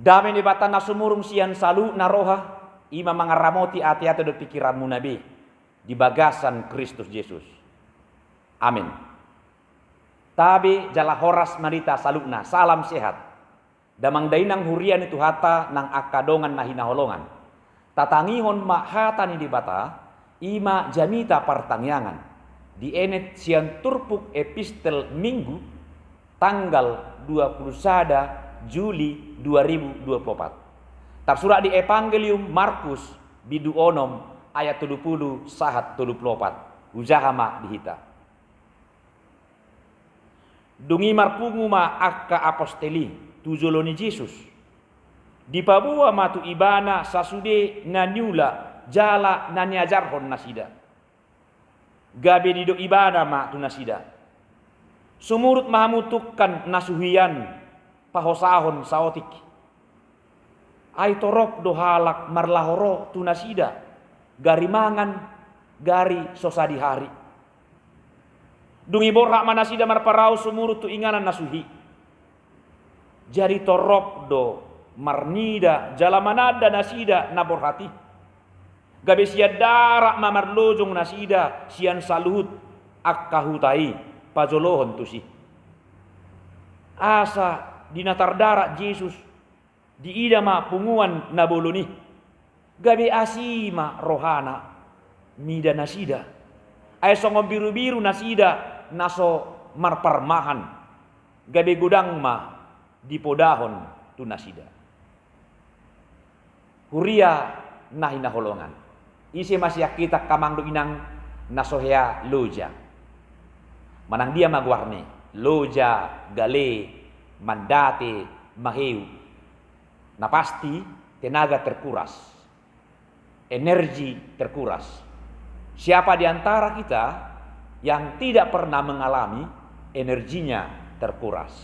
Dame ni bata nasumurung sian salu naroha ima mangaramoti ati-ati do pikiranmu nabi di bagasan Kristus Yesus. Amin. Tabi jala horas marita salukna salam sehat. Damang dainang hurian itu hata nang akadongan nahina holongan. Tatangihon ma hata ni di bata ima jamita partangyangan. Di enet sian turpuk epistel Minggu tanggal 21 Juli 2024. Tersurat di Evangelium Markus bidu onom ayat 70 sahat 74. Ujahama dihita. Dungi marpungu ma akka aposteli tujoloni Yesus. Di pabua matu ibana sasude nanyula jala nanyajarhon nasida. Gabe dido ibana ma tu nasida. Sumurut mahamutukkan nasuhian pahosahon saotik. Ai torok dohalak marlahoro tu nasida. Gari mangan, gari sosadi hari. Dungi borak manasida marparau sumurut tu inganan nasuhi. Jari torok do marnida jalamanada nasida naborhati. Gabe sia darak mamarlojong nasida sian saluhut akkahutai pajolohon tusi. Asa dinatar darak Yesus di idama punguan naboloni. Gabe asima rohana nida nasida. Ay songo biru-biru nasida naso marparmahan. Gabe gudang ma dipodahon tu nasida. Huria nahina holongan. Isi masih kita kamangdo inang nasohea loja. Manang dia magwarne. Loja, gale, mandate, maheu. Nah pasti tenaga terkuras. Energi terkuras. Siapa di antara kita yang tidak pernah mengalami energinya terkuras?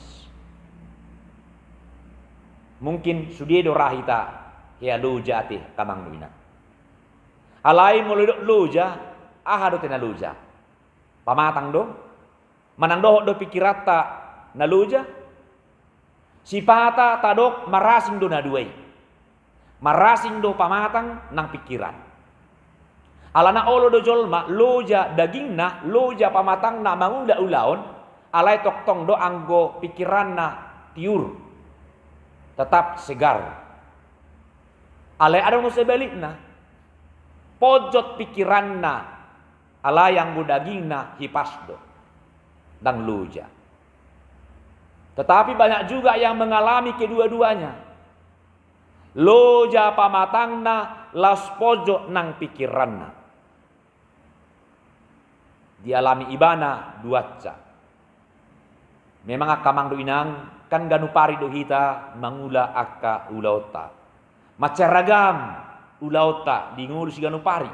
Mungkin sudiedo rahita ya loja ate kamang duina. Alai muludok loja, ahado tena loja. Pamatang do, manang dohok do pikirata na loja. Sipata tadok marasing do na duai. Marasing do pamatang nang pikiran. Alana olo do jolma loja dagingna, loja pamatang na mangula ulaon, alai toktong do anggo pikiran na tiur. Tetap segar. Alai ada no sebalikna. Pojot pikiranna alai anggo dagingna hipasdo dan loja. Tetapi banyak juga yang mengalami kedua-duanya. Loja pamatangna las pojok nang pikiranna. Dialami ibana duaca. Memang akamang do inang kan ganupari do hita mangula akka ulaota. Macaragam ulaota di ngurus ganupari.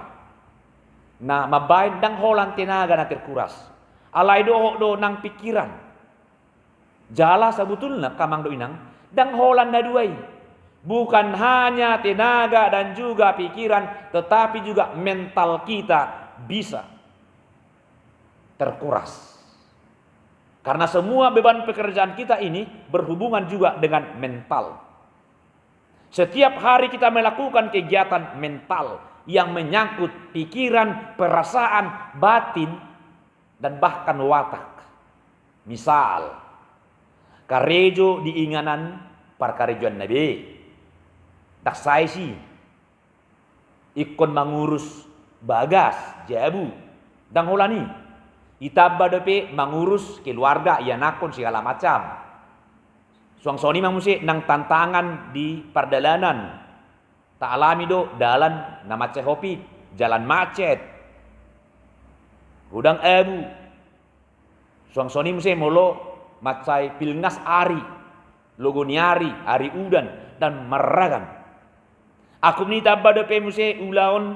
Na mabain dang holan tenaga na terkuras. Alai do nang pikiran. Jala sebetulnya kamang do inang dang holan na duai. Bukan hanya tenaga dan juga pikiran, tetapi juga mental kita bisa terkuras. Karena semua beban pekerjaan kita ini berhubungan juga dengan mental. Setiap hari kita melakukan kegiatan mental yang menyangkut pikiran, perasaan, batin, dan bahkan watak. Misal, karejo diinganan parkarejoan Nabi. Tak saya sih ikon mengurus bagas, jabu, dan holani. Itaba dope mengurus keluarga, ia nakon segala macam. Suang-suang ini mamusi nang tantangan di perdalanan. Tak alami do dalan nama cehopi, jalan macet. Udang ebu. Suang-suang ini musi molo macai pilnas ari, logoniari, ari udan, dan meragam. Aku ni tabba dope musi ulaon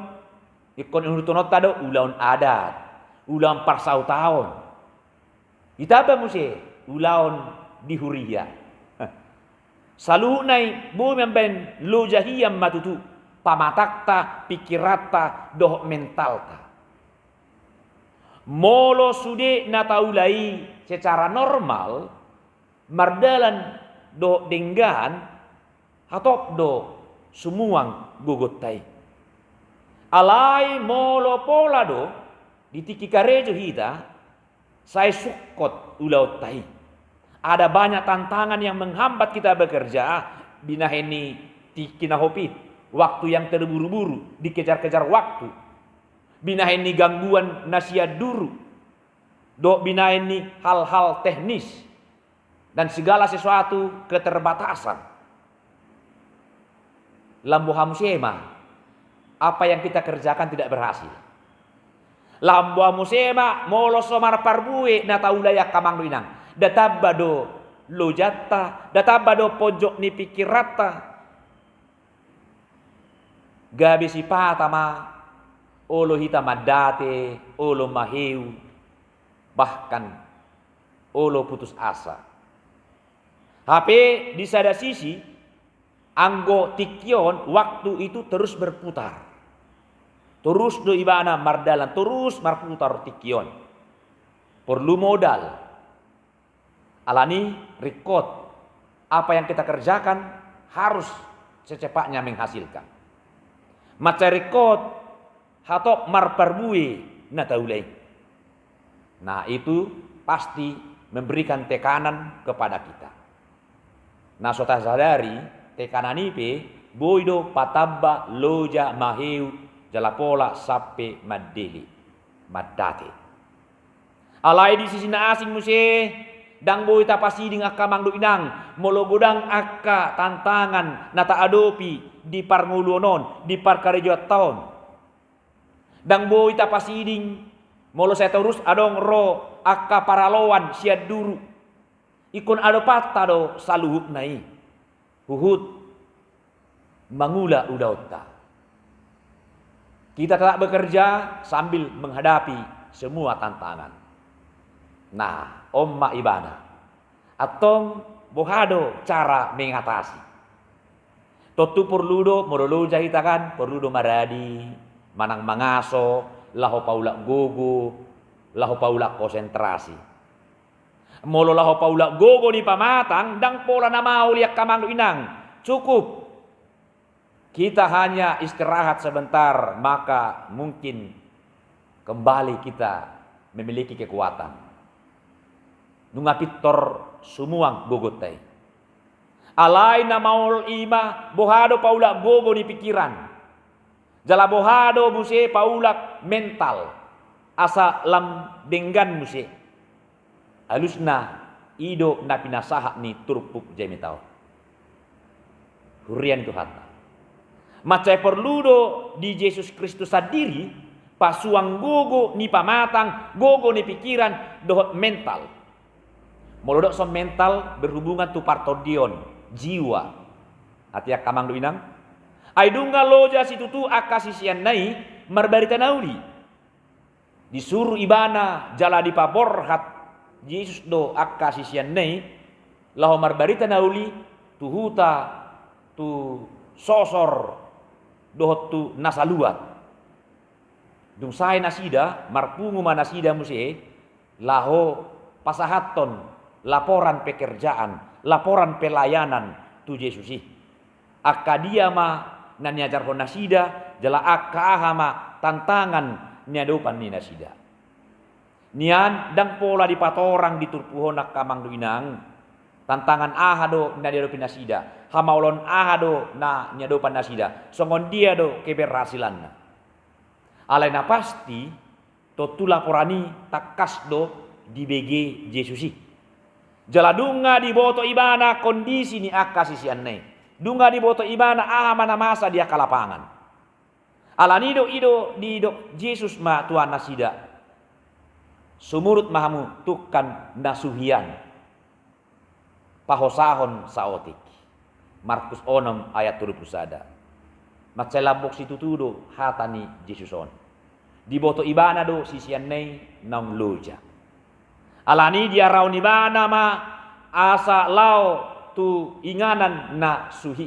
ikon urutonot tado ulaon adat, ulaon parsau tahun. Itaba musi ulaon di huria. Salunai bumi ben lojahiyam matutu pamatakta pikirata doh mentalta. Molo sude nataulai secara normal mardalan doh denggan hatop do sumuang gogotai. Alai molo pola do ditiki karejo hita saya sukot ulau tai. Ada banyak tantangan yang menghambat kita bekerja. Binaheni tikinahopit. Waktu yang terburu-buru. Dikejar-kejar waktu. Binaheni gangguan nasihat duru. Dok binaheni hal-hal teknis. Dan segala sesuatu keterbatasan. Lambu hamsema. Apa yang kita kerjakan tidak berhasil. Lambu hamsema molo somar parbue na taulaya kamang inang. Databado lojata, databado pojok ni pikirata. Gabi sipata ma olo hita madate, olo maheu, bahkan olo putus asa. HP di sada sisi anggo tikion waktu itu terus berputar. Terus do ibana mardalan, terus marputar tikion. Perlu modal. Alani record apa yang kita kerjakan harus secepatnya menghasilkan. Maca record hatop marparbui na taulai. Nah itu pasti memberikan tekanan kepada kita. Nah sota sadari tekanan ipe boido patabba loja maheu jalapola sape madeli madate. Alai di sisi na asing muse dang boy tapasiding akka mangdo inang molo godang akka tantangan nata adopi di parnguluonon di parkarejo taon dang boy tapasiding molo saya terus adong ro akka paralowan siad duru ikon ado patta do saluhuk nai huhut mangula udautta kita tetap bekerja sambil menghadapi semua tantangan. Nah omma ibana atong bohado cara mengatasi totu perludo morolo jahitakan perludo maradi manang mangaso laho paula gogo laho paula konsentrasi molo laho paula gogo ni pamatang dang pola na mau liak kamang inang cukup kita hanya istirahat sebentar maka mungkin kembali kita memiliki kekuatan. Nungapitor sumuang gogotai. Alai na maul ima bohado paula gogo ni pikiran. Jala bohado muse paula mental. Asa lam denggan muse. Alusna ido na pinasaha ni turpuk jemitau. Hurian itu hata. Macai perludo di Yesus Kristus sendiri pasuang gogo ni pamatang gogo ni pikiran dohot mental. Molodok som mental berhubungan tu partodion jiwa. Atia kamang duinang. Aidunga loja situ tu akasisian nai marbarita nauli. Disuruh ibana jala di paborhat Yesus do akasisian nai laho marbarita nauli tu huta tu sosor dohot tu nasaluat. Dung sai nasida marpungu manasida muse laho pasahaton laporan pekerjaan, laporan pelayanan tu Yesusi. Akadia ma na niajar nasida jala akahama tantangan niadopan ni nasida. Nian dang pola di patorang di turpuhonak kamang duinang tantangan ahado na niadopin nasida. Hamaulon ahado na niadopan nasida. Songon dia do keberhasilan. Alaina pasti totu laporani takas do di BG Yesusi. Jaladunga di boto ibana kondisi ni akasisian nei. Dunga di boto ibana mana masa dia kalapangan. Alanido ido di do Yesus ma tuan nasida. Sumurut mahamu tukan nasuhian. Pahosahon saotik. Markus 6 ayat 30. Macalabok situ tudo hatani Yesuson. Di boto ibana do sisian nei nang loja. Alani dia raun ibana ma asa lao tu inganan na suhi.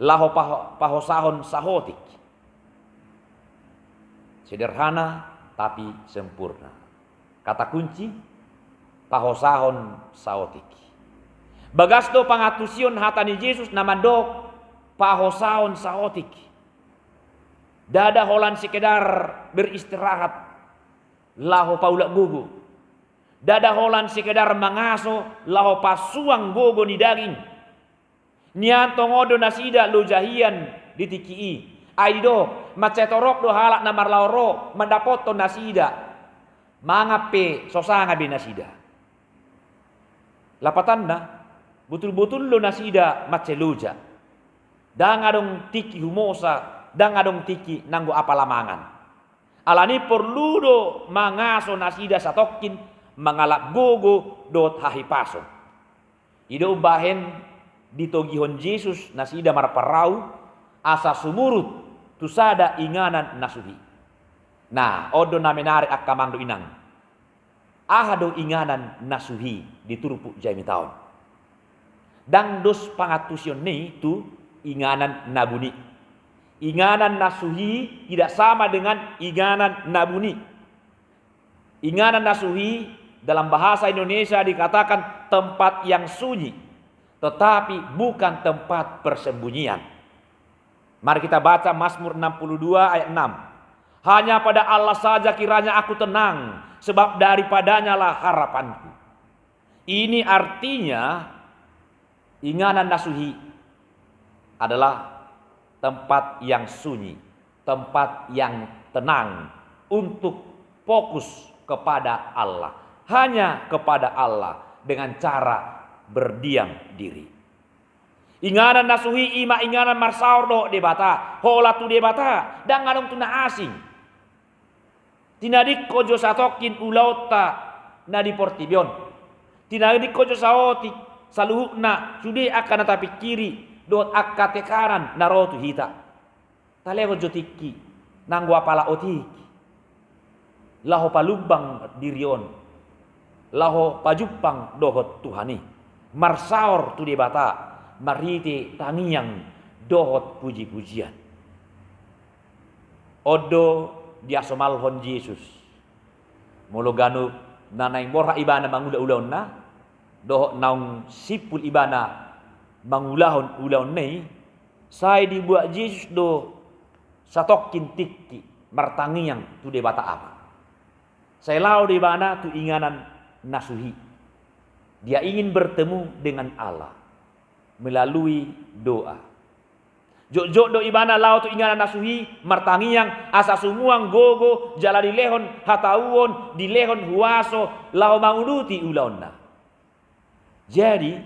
Laho pahosahon sahotik. Sederhana tapi sempurna. Kata kunci pahosahon sahotik. Bagas do pangatusion hatani Yesus namandok pahosaon saotik. Dada holan sekedar beristirahat laho paulak gugu. Dada holan sekedar mangaso laho pasuang gogo ni daging. Nian tongodo nasida lo jahian ditikii. Aido macetorok do halak namar lauro mendapoto nasida. Mangape sosanga be nasida. Lapatanna betul-betul lo nasida maceluja. Dangadong tiki humosa, dangadong tiki nanggo apalamangan. Alani perlu do mangaso nasida satokin mangalak gogo dot hahipaso. Ido bahen ditogihon Yesus nasida marparau asa sumurut tusada inganan nasuhi. Nah, odo namenari akamang do inang. Ahado inganan nasuhi diturupuk jami taon. Dang dos pangatusion ni tu inganan nabuni. Inganan nasuhi tidak sama dengan inganan nabuni. Inganan nasuhi dalam bahasa Indonesia dikatakan tempat yang sunyi, tetapi bukan tempat persembunyian. Mari kita baca Mazmur 62 ayat 6. Hanya pada Allah saja kiranya aku tenang, sebab daripadanya lah harapanku. Ini artinya inganan nasuhi adalah tempat yang sunyi, tempat yang tenang untuk fokus kepada Allah, hanya kepada Allah dengan cara berdiam diri. Inganan nasuhi ima inganan marsaur do debata, hola tu debata, dan ngadong tuna asing. Tinadik kojo satokin ulauta na di portibion. Tinadik kojo saotik saluhukna sude akan tapi kiri dot akate kanan narotu hita. Talego jotiki nanggo apala otiki. Laho palubang dirion. Laho pajupang dohot Tuhani. Marsaor tu debata. Marite tangiang dohot puji-pujian. Odo dia somalhon Yesus. Mologanu nanay morha ibana mangula-ulaw na. Dohot naung sipul ibana mangulahon ulaw nei. Say dibuat Yesus do satokin tiki martangiang tu debata apa. Saya lau di mana tu inganan nasuhi. Dia ingin bertemu dengan Allah melalui doa. Jok-jok do ibana lau tu inganan nasuhi martangiang asa sumuang gogo jala dilehon hatauon dilehon huaso lau manguduti ulaonna. Jadi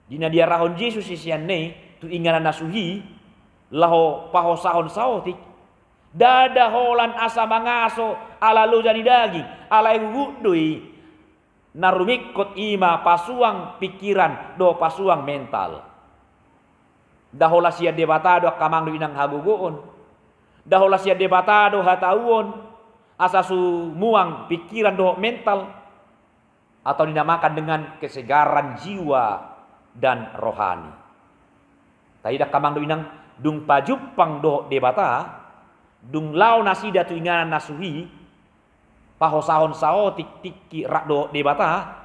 dina dia rahon Yesus isian nei tu inganan nasuhi lau pahosahon saotik dada holan asa mangaso ala lo jadi daging ala gudui narumikot ima pasuang pikiran do pasuang mental. Dahola sia debatado kamang do inang hagugoon. Dahola sia debatado hatauon asa sumuang pikiran do mental atau dinamakan dengan kesegaran jiwa dan rohani. Taida kamang do inang dung pajupang do debata dung lau nasida tu inganan nasuhi pahosahon saotik tiki rakdo debata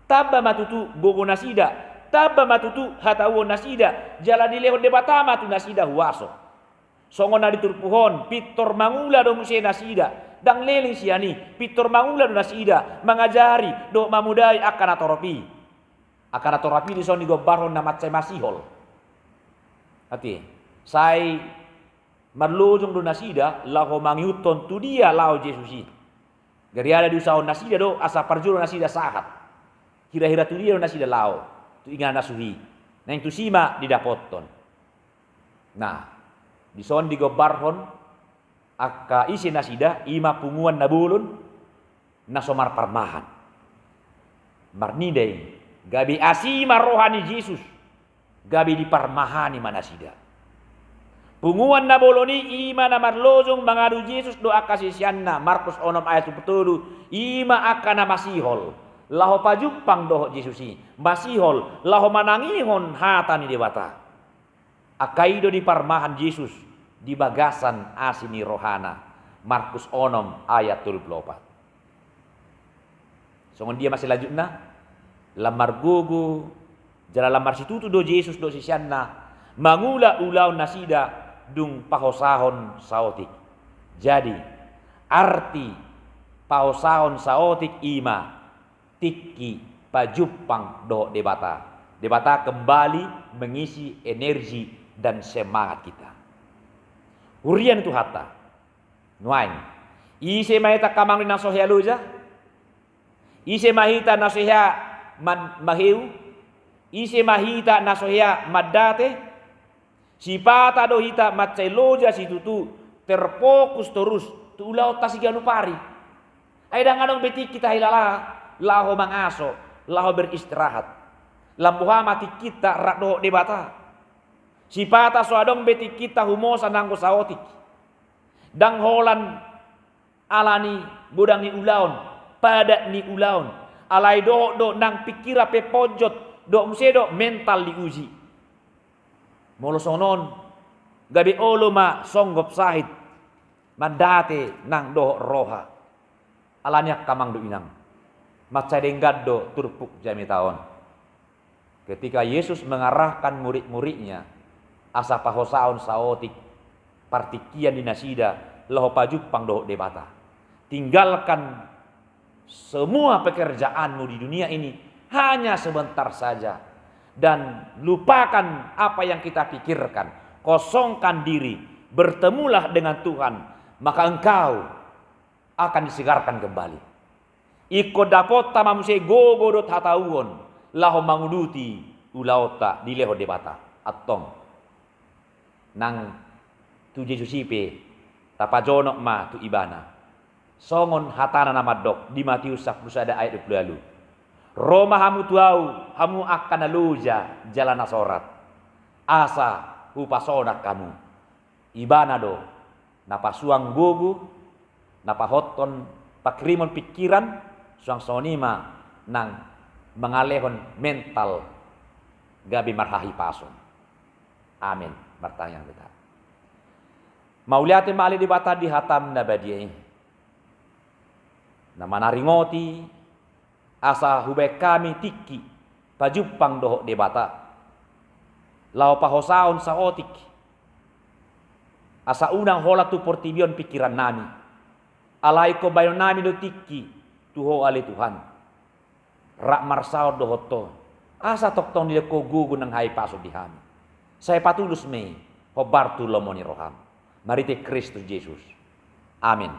tabba matutu gogo nasida tabba matutu hatawon nasida jala dilehon debata matu nasida huaso songon na diturpuhon pitor mangula do muse nasida dang leling siani pitor mangula do nasida mangajari do mamudai akan atoropi di soni go baron na matse masihol hati sai marlojong do nasida laho mangiuton tu dia lao Jesusi. Gari ada di usaha nasida do asa parjuro nasida sahat. Hira-hira tu dia nasida lao. Tu ingan nasuhi. Nah itu sima didapoton. Nah, di son digobarhon aka isi nasida ima punguan nabulun nasomar parmahan. Marnidei gabi asima rohani Yesus. Gabi di parmahani manasida. Punguan na boloni ima na marlojong mangadu Yesus doa kasih sianna Markus 6 ayat 10 ima akana masihol laho pajupang doho Yesusi masihol laho manangihon hatani dewata akaido di parmahan Yesus di bagasan asini rohana Markus 6 ayat 24. Songon dia masih lanjutna lamar gugu Jalalam marsitutu do Yesus do sisianna mangula ulaun nasida dung pahosahon saotik. Jadi arti pahosahon saotik ima tiki pajupang do debata. Debata kembali mengisi energi dan semangat kita. Hurian itu hatta. Nuain. Ise mahita kamang na sohya luja. Ise mahita na sohya mahiu. Ise mahita na sohya madate. Sipata do hita matseloja situtu terfokus terus tu ulau tasiganu pari. Ay danganong beti kita hilala laho mangaso, laho beristirahat. Lambuha mati kita rakdo debata. Sipata soadong beti kita humosa nangko saotik. Dang holan alani budang ni ulaon, pada ni ulaon. Alai do nang pikira pe pojot do musedo mental diuji. Molosonon gabi olo ma songgop sahid mandate nang do roha. Alanya kamang do inang. Macadenggat do turpuk jami taon. Ketika Yesus mengarahkan murid-muridnya asa pahosaon saotik partikian di nasida loho pajupang do debata. Tinggalkan semua pekerjaanmu di dunia ini hanya sebentar saja. Dan lupakan apa yang kita pikirkan. Kosongkan diri. Bertemulah dengan Tuhan. Maka engkau akan disegarkan kembali. Iko dapot tamamusai gogodot hatauon. Laho manguduti ulauta di leho debata. Atong. Nang tu Jesusipe. Tapajonok ma tu ibana. Songon hatana namadok. Di Matius 10 ayat 20. Roma hamu tuau, hamu akan aluja jalan asorat. Asa upasona kamu. Ibana do, napa suang gugu, napa hoton pakrimon pikiran, suang sonima nang mengalehon mental gabi marhahi pason. Amin. Bertanya kita. Mauliatin mali dibata di hatam nabadiye. Nama naringoti. Asa hubay kami tiki pajupang doho debata. Lau pahosaon sa otik. Asa unang hola tu portibion pikiran nami. Alay ko bayon nami do tiki tuho ali Tuhan. Rak marsaon doho to. Asa toktong nila ko gugu ng hai paso di hami. Saya patulus me hobartu lomoni roham. Marite Kristus Jesus. Amin.